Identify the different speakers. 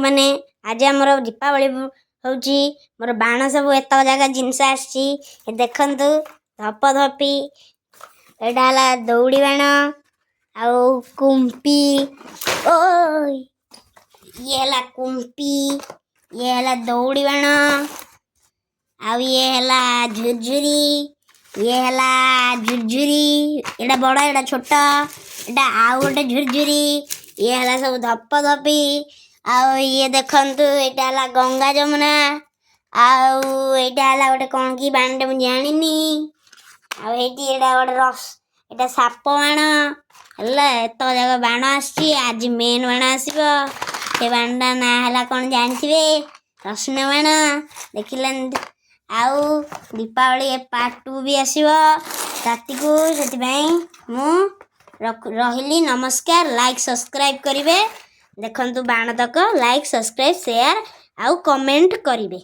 Speaker 1: मैंने आज आमर दीपावली होची मोर बाण सब एत जगह जिनस आसी देखंतु धप धपी एटा हला दौड़ी बाण आउ कुंपी ओ ये हला कुंपी ये हला दौड़ी बाण आउ ये हला झुरझुरी ये हला झुरझुरी एटा बड़ा एटा छोटा एटा आउ गोटे झुरझुरी ये हला सब धप धपी आउ ये देखंतु एटा हला गंगा जमुना आउ एटा हला गोटे कौन की बाण मु जानिनी आउ एटी एटा गोटे रस एटा साप बाण हला एत जगह बाण आसी आज मेन बाण आसीबो से बाणटा ना हला कौन जानथिबे रश्मि बाण देखिलन आउ दीपावली पार्ट 2 भी आसीबो राति को सेति भाई मु रहिली नमस्कार लाइक सब्सक्राइब करिवे देखंतु बाण तक लाइक सब्सक्राइब शेयर आउ कमेंट करिवे।